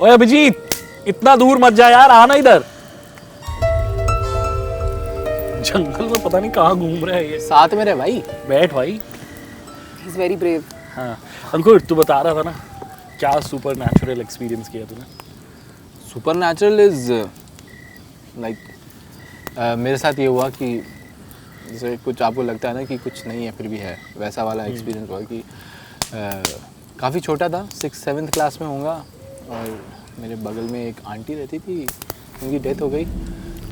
ओए अभिजीत, इतना दूर मत जा यार, आना इधर। जंगल में पता नहीं कहाँ घूम रहा है ये। साथ में रहे भाई। बैठ भाई। He is very brave. हाँ अंकुर, तू बता रहा था ना क्या सुपर नेचुरल एक्सपीरियंस किया तूने? सुपर नेचुरल इज लाइक मेरे साथ ये हुआ कि जैसे कुछ आपको लगता है ना कि कुछ नहीं है फिर भी है, वैसा वाला एक्सपीरियंस हुआ कि काफ़ी छोटा था, 6th-7th क्लास में होऊंगा और मेरे बगल में एक आंटी रहती थी, उनकी डेथ हो गई।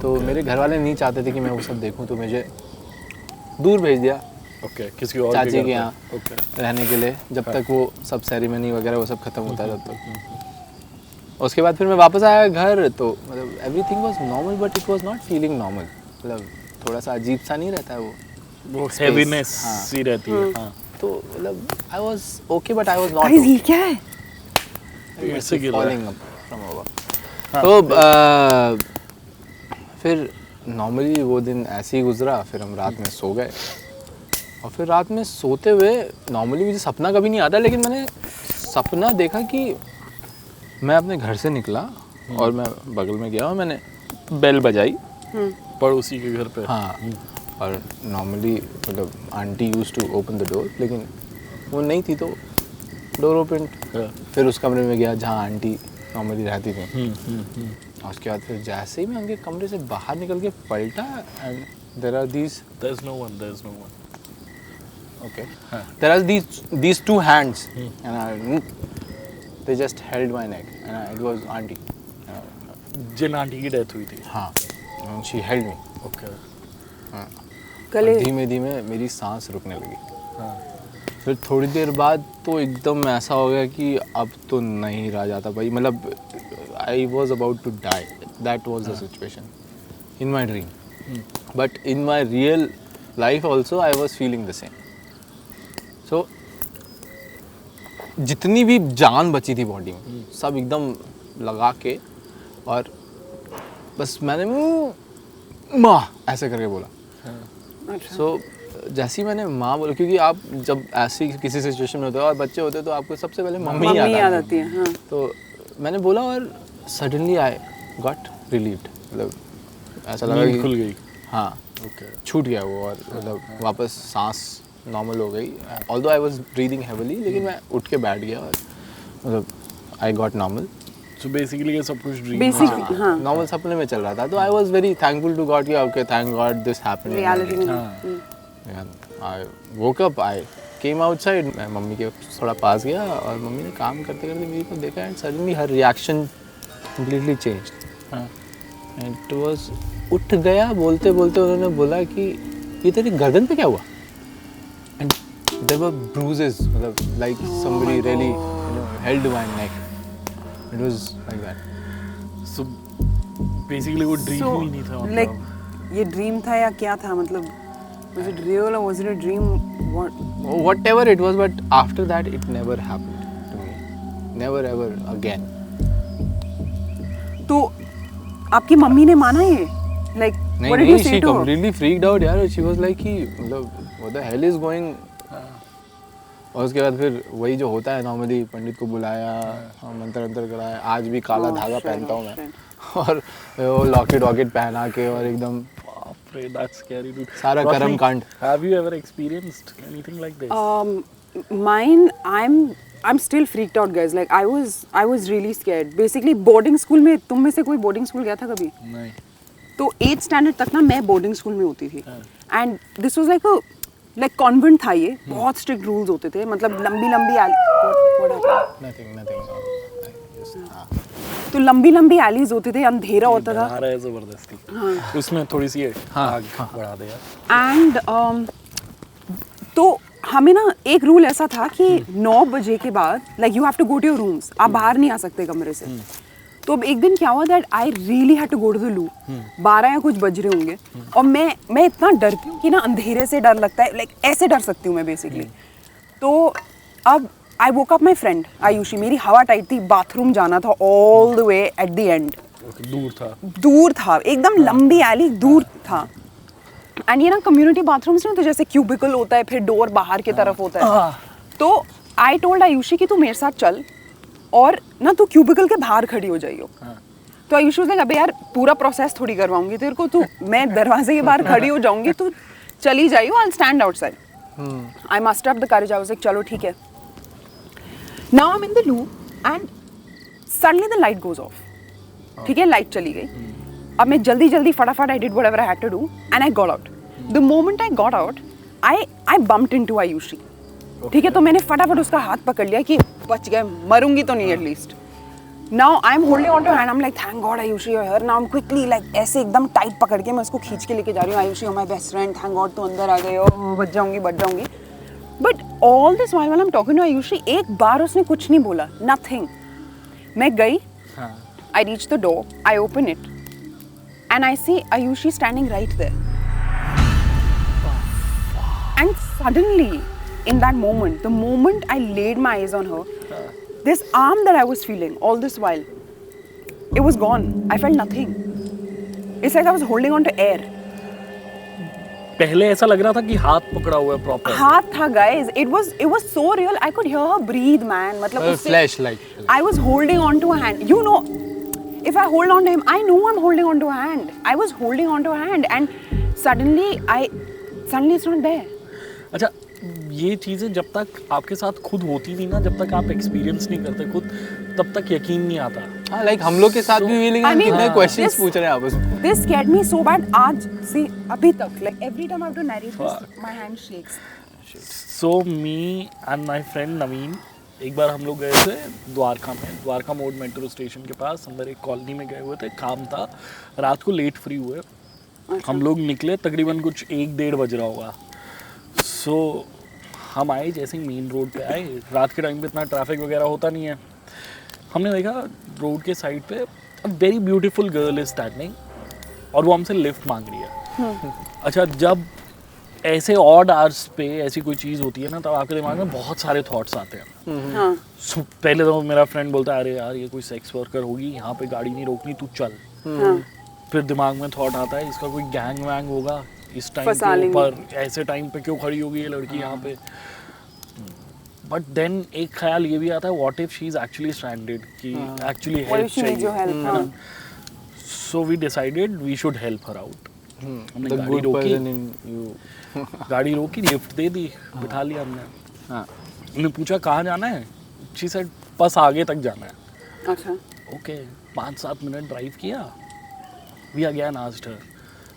तो मेरे घर वाले नहीं चाहते थे कि मैं वो सब देखूं, तो मुझे दूर भेज दिया ओके, किसी और चाची के यहाँ ओके रहने के लिए, जब तक वो सब सेरेमनी वगैरह वो सब खत्म होता है तब तक। उसके बाद फिर मैं वापस आया घर, तो मतलब everything was normal but it was not feeling normal. मतलब थोड़ा सा अजीब सा नहीं रहता है वो हेवीनेस हाँ। सी रहती है। हाँ तो मतलब I was okay but I was not guys ये क्या है? ऐसे गिर रहा है। falling up from above। तो फिर नॉर्मली वो दिन ऐसे ही गुजरा। फिर हम रात में सो गए और फिर रात में सोते हुए नॉर्मली मुझे सपना कभी नहीं आता, लेकिन मैंने सपना देखा कि मैं अपने घर से निकला और मैं बगल में गया और मैंने बेल बजाई पड़ोसी के घर पे। हाँ। और नॉर्मली मतलब aunty use to open the door, लेकिन वो नहीं थी तो डोर ओपन। फिर उस कमरे में गया जहाँ आंटी नॉर्मली रहती थी। और उसके बाद फिर जैसे ही मैं उनके कमरे से बाहर निकल के पलटा and there are There's no one. okay there are these two hands and they just held my neck and it was auntie। जिन आंटी की डेथ हुई थी। हाँ, and she held me। Okay गले धीमे धीमे मेरी सांस रुकने लगी। हाँ फिर थोड़ी देर बाद तो एकदम ऐसा हो गया कि अब तो नहीं रहा जाता भाई, मतलब I was about to die, that was the situation in my dream. But in my real life also I was feeling the same. So जितनी भी जान बची थी बॉडी में सब एकदम लगा के और बस मैंने माँ ऐसे करके बोला। सो जैसे ही मैंने माँ बोला, क्योंकि आप जब ऐसी किसी सिचुएशन में होते हो और बच्चे होते हो तो आपको सबसे पहले मम्मी याद आती है। हाँ। तो मैंने बोला और सडनली आई गॉट रिलीव्ड, मतलब ऐसा लगा नींद कि खुल गई। हाँ ओके छूट गया वो और मतलब वापस सांस नॉर्मल हो गई। Although I was breathing heavily, लेकिन मैं उठ के बैठ गया और मतलब I got normal. So basically ये सब कुछ ड्रीम बेसिकली हाँ नॉर्मल सपने में चल रहा था। तो I was very thankful to God कि okay thank God this happened. Reality में I woke up, I came outside, मैं मम्मी के थोड़ा पास गया और मम्मी ने काम करते करते मेरी को देखा and suddenly her reaction completely changed. And it was उठ गया, बोलते बोलते उन्होंने बोला कि ये तेरी गर्दन पे क्या हुआ? एंड देयर वर ब्रूजेस, मतलब like somebody really held my neck. It was like that. So basically वो ड्रीम ही नहीं था मतलब। लाइक ये ड्रीम था या क्या था? मतलब was it real or was it a dream? Whatever it was, but after that it never happened to me, never ever again। तो आपकी मम्मी ने माना ये? Like नहीं what did you नहीं, say she to her? completely freaked out यार। she was like कि मतलब what the hell is going। और उसके बाद फिर वही जो होता है नॉर्मली, पंडित को बुलाया, मंत्र अंतर कराया। आज भी काला धागा पहनता हूँ मैं और वो लॉकेट वॉकेट पहना के और एकदम That's scary, dude. सारा कर्म कांड। Have you ever experienced anything like this? Mine, I'm still freaked out, guys. Like I was really scared. Basically, boarding school में तुम में से कोई boarding school गया था कभी? नहीं। तो 8th standard तक ना मैं boarding school में होती थी. And this was like convent था ये. बहुत strict rules होते थे. मतलब लंबी what happened? nothing तो लंबी एलीज होती थी, अंधेरा होता था। आ रहा है जबरदस्ती। उसमें थोड़ी सी आग बढ़ा दे यार। एंड तो हमें ना एक रूल ऐसा था कि 9 बजे के बाद like you have to go to your rooms, आप बाहर नहीं आ सकते कमरे से। तो अब एक दिन क्या हुआ that I really had to go to the loo. 12 या कुछ बज रहे होंगे और मैं इतना डरती हूँ कि ना अंधेरे से डर लगता है, लाइक ऐसे डर सकती हूँ मैं बेसिकली। तो अब I woke up my friend Ayushi, मेरी हवा टाइट थी, बाथरूम जाना था all the way at the end. दूर था एकदम लंबी एली दूर था। एंड ये ना कम्युनिटी बाथरूम्स ना, तो जैसे क्यूबिकल होता है, फिर डोर बाहर की तरफ होता है। तो आई टोल्ड आयुषी कि तू मेरे साथ चल, और ना तू क्यूबिकल के बाहर खड़ी हो जाइयो। हाँ। तो आयुष लाइक अबे यार पूरा प्रोसेस थोड़ी करवाऊंगी तेरे को, तू मैं दरवाजे के बाहर खड़ी हो जाऊंगी, तू चली जाइयो, I will stand outside. I must have the courage, I was like चलो ठीक है। Now I M in the loop and suddenly the light goes off, ठीक है, लाइट चली गई। अब मैं जल्दी जल्दी फटाफट I did whatever I had to do and I got out. The moment I got out I bumped into Ayushi, ठीक है, तो मैंने फटाफट उसका हाथ पकड़ लिया कि बच गए, मरूंगी तो नहीं at least. Now I am holding on to hand, I am like thank God Ayushi you are here. Now I am quickly like ऐसे एकदम टाइट पकड़ के मैं उसको खींच के लेके जा रही हूँ, Ayushi you are my best friend, thank God तू अंदर आ गई हो, बच जाऊंगी। But all this while I am talking to Ayushi, एक बार उसने कुछ नहीं बोला, नथिंग। मैं गई, I reach the door, I open it and I see Ayushi standing right there. And suddenly, in that moment, the moment I laid my eyes on her, this arm that I was feeling all this while, it was gone. I felt nothing. It's like I was holding on to air. पहले ऐसा लग रहा था कि हाथ पकड़ा हुआ है प्रॉपर। हाथ था guys. It was so real. I could hear her breathe, man. मतलब उससे flash like. I was holding on to a hand. You know, if I hold on to him, I know I'm holding on to a hand. I was holding on to a hand and suddenly it's not there. अच्छा, ये चीज़ें जब तक आपके साथ खुद होती नहीं ना, जब तक आप एक्सपीरियंस नहीं करते खुद, तब तक यकीन नहीं आता। हाँ, लाइक हम लोग के साथ भी फीलिंग है, कितने क्वेश्चंस पूछ रहे हैं आपस में। This scared me so bad. आज से अभी तक, like every time I have to narrate this, my hand shakes. So me and my friend Naveen, एक बार हम लोग गए थे द्वारका मोड़ मेट्रो स्टेशन के पास, अंदर एक कॉलोनी में गए हुए थे, काम था, रात को लेट फ्री हुए। हम लोग निकले तकरीबन कुछ 1-1:30 बज रहा होगा। सो हम आए, जैसे ही मेन रोड पे आए, रात के टाइम पे इतना ट्रैफिक वगैरह होता नहीं है। हमने देखा रोड के साइड पे very beautiful girl is standing और वो हमसे लिफ्ट मांग रही है। अच्छा, जब ऐसे ऑड आवर्स पे ऐसी कोई चीज़ होती है ना, तब आपके दिमाग में बहुत सारे थॉट्स आते हैं। हाँ. So, पहले तो मेरा फ्रेंड बोलता है अरे यार ये कोई सेक्स वर्कर होगी, यहाँ पे गाड़ी नहीं रोकनी, तू चल। हाँ. फिर दिमाग में थॉट आता है इसका कोई गैंग वैंग होगा, इस टाइम फंसा के लेंगे। ऊपर ऐसे टाइम पे क्यों खड़ी होगी ये लड़की यहाँ पे। बट देन एक ख्याल ये भी आता है, what if she is actually stranded, कि एक्चुअली हेल्प चाहिए। So we decided we should help her out. हमने गाड़ी रोकी, लिफ्ट दे दी, बिठा लिया हमने। हमने पूछा कहाँ जाना है, शी सेड बस आगे तक जाना है। अच्छा, ओके, 5-7 मिनट ड्राइव किया, वी अगेन आस्क्ड हर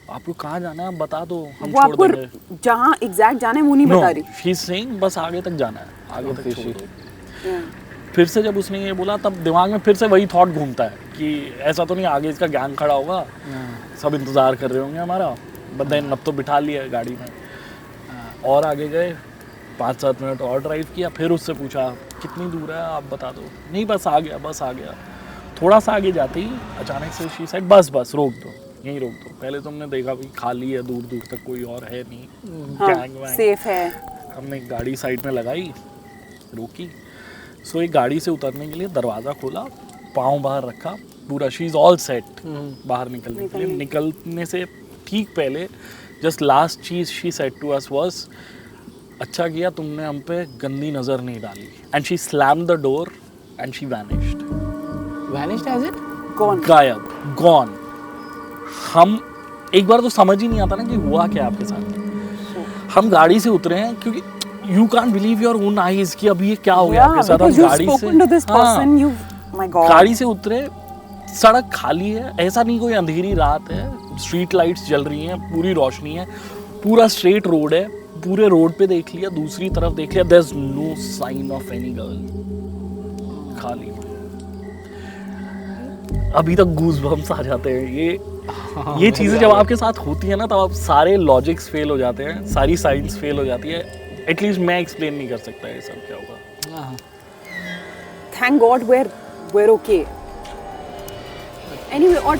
आपको कहाँ जाना है, आप बता दो, हम छोड़ देंगे। जहाँ एग्जैक्ट जाना है वो नहीं बता रही। शी इज सेइंग बस आगे तक जाना है, आगे तक छोड़ दो। फिर से जब उसने ये बोला, तब दिमाग में फिर से वही थॉट घूमता है कि ऐसा तो नहीं आगे इसका गैंग खड़ा होगा, सब इंतज़ार कर रहे होंगे हमारा। बट देन अब तो बिठा लिया गाड़ी में, और आगे गए, 5-7 मिनट और ड्राइव किया। फिर उससे पूछा कितनी दूर है आप बता दो, नहीं बस आ गया। थोड़ा सा आगे जाते ही अचानक से शी सेड बस रोक दो, यहीं रोक दो। पहले तो हमने देखा भाई खाली है, दूर दूर तक कोई और है नहीं, गैंग वैंग सेफ है। हमने गाड़ी साइड में लगाई, रोकी। सो एक गाड़ी से उतरने के लिए दरवाज़ा खोला, पाँव बाहर रखा, पूरा शी इज़ ऑल सेट बाहर निकलने के लिए। निकलने से ठीक पहले जस्ट लास्ट चीज़ she said to us was, अच्छा किया तुमने हम पे गंदी नज़र नहीं डाली। And she slammed the door and she vanished as it गायब, गॉन। हम एक बार तो समझ ही नहीं आता ना कि हुआ क्या आपके साथ। हम गाड़ी से उतरे हैं, क्योंकि you can't believe your own eyes कि अभी ये क्या हो गया आपके साथ। हम गाड़ी से उतरे, सड़क खाली है, ऐसा नहीं कोई अंधेरी रात है, स्ट्रीट लाइट्स जल रही हैं, पूरी रोशनी है, पूरा स्ट्रेट रोड है, पूरे रोड पे देख लिया, दूसरी तरफ देख लिया, there is no sign of any girl, खाली। अभी तक गूज बम्स आ जाते हैं। ये चीज़ें जब आपके साथ होती है ना, तब आप सारे लॉजिक्स फेल हो जाते हैं, सारी साइंस फेल हो जाती है। एटलीस्ट मैं एक्सप्लेन नहीं कर सकता ये सब क्या होगा। Thank God we're okay. Anyway, और